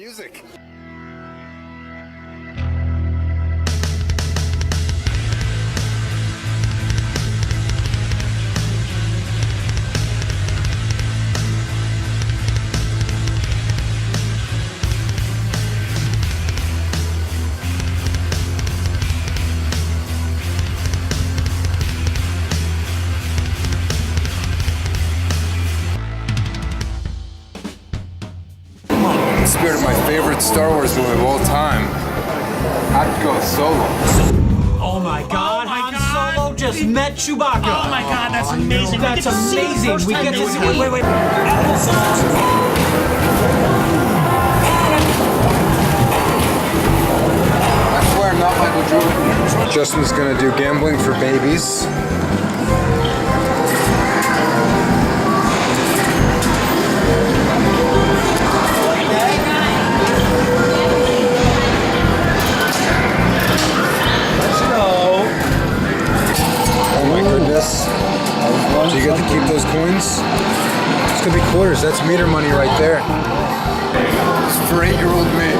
music. Spirit of my favorite Star Wars movie of all time. I'd go Solo. Oh my God! Han Solo just met Chewbacca. Oh my God, that's amazing. That's amazing. We get to see. Wait. I swear I'm not Michael Jordan. Justin's gonna do gambling for babies. So you get to keep those coins? It's gonna be quarters, that's meter money right there. It's for 8-year-old me.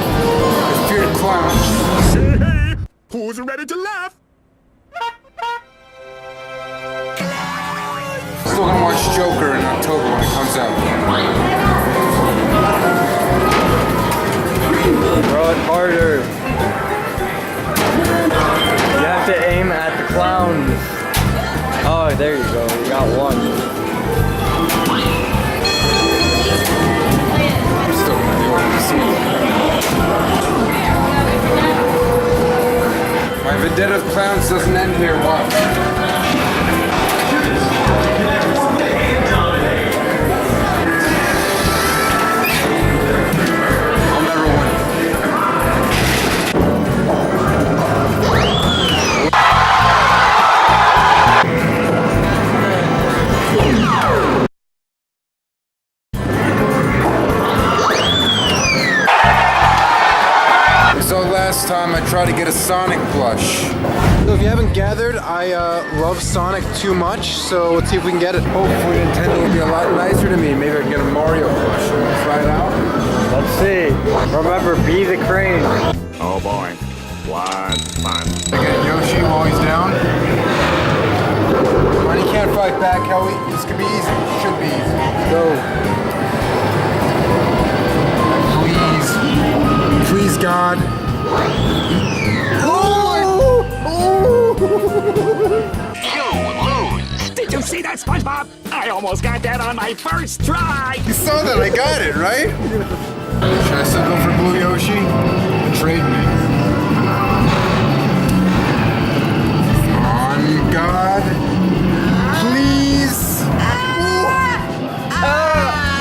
It's feared clown. Hey, who's ready to laugh? Still gonna watch Joker in October when it comes out. Throw it harder. You have to aim at the clowns. Oh, there you go. You got one. I'm still gonna do it. My vendetta of clowns doesn't end here. Watch. I'll never win. So last time I tried to get a Sonic plush. So if you haven't gathered, I love Sonic too much, so let's see if we can get it. Hopefully Nintendo will be a lot nicer to me. Maybe I can get a Mario plush. Wanna try it out? Let's see. Remember, be the crane. Oh boy. One fun. I get Yoshi while he's down. Come on, he can't fight back, Howie. This could be easy. Should be easy. Go. Please, God. You lose. Did you see that, SpongeBob? I almost got that on my first try. You saw that, I got it, right? Should I still go for Blue Yoshi? Trade me. Come on, God. Please.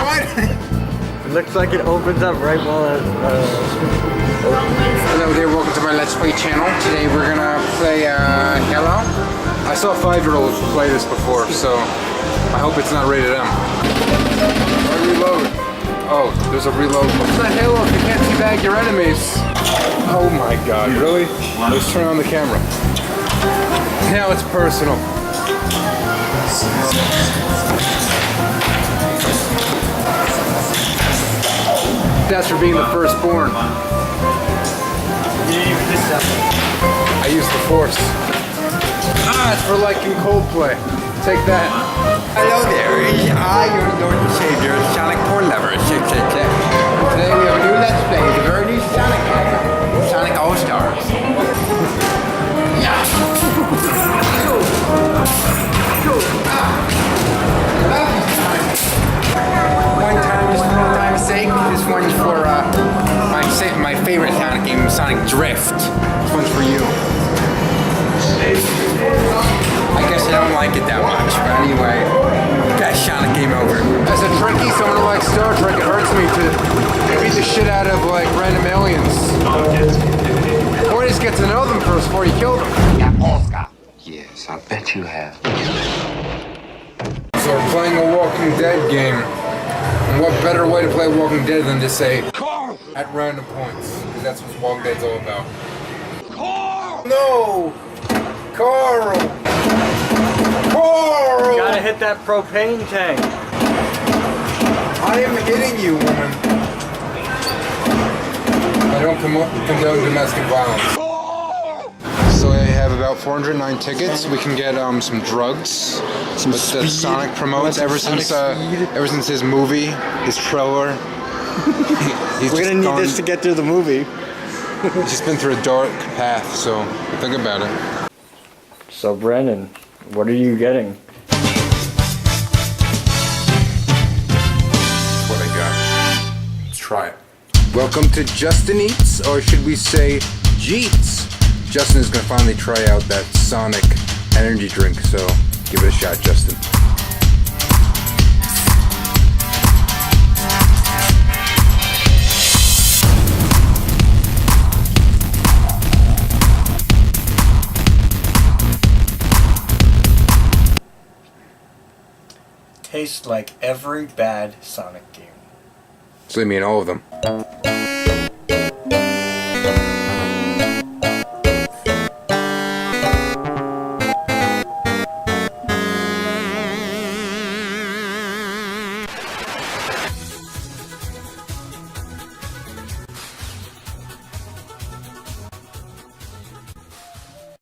What? It looks like it opens up right while it, Hello there, welcome to my Let's Play channel. Today we're gonna play Hello. I saw 5-year-olds play this before, so I hope it's not rated M. Reload. Oh, there's a reload. What's that Halo if you can't teabag your enemies? Oh my God, really? Let's turn on the camera. Now it's personal. That's for being the firstborn. I use the Force. It's for liking Coldplay. Take that. Hello there, I, your Lord and Savior, Sonic Porn Lover, 666. Today we have a new Let's Play, the very new Sonic game, Sonic All-Stars. One time, just for time's sake, this one's for my favorite Sonic game, Sonic Drift. This one's for you. I guess I don't like it that much, but anyway, got Sonic game over. As a Trekkie, someone who likes Star Trek, it hurts me to beat the shit out of like random aliens. Or just get to know them first before you kill them. Yes, I bet you have. So we're playing a Walking Dead game. And what better way to play Walking Dead than to say at random points? Because that's what Walking Dead's all about. No! Carl! Carl! gotta hit that propane tank. I am hitting you, woman. don't condone domestic violence. So I have about 409 tickets. We can get some drugs. That Sonic promotes ever since his movie, his trailer. We're gonna need this to get through the movie. He's just been through a dark path, so think about it. So Brandon, what are you getting? That's what I got. Let's try it. Welcome to Justin Eats, or should we say Jeets? Justin is gonna finally try out that Sonic energy drink, so give it a shot, Justin. Tastes like every bad Sonic game. So you mean all of them?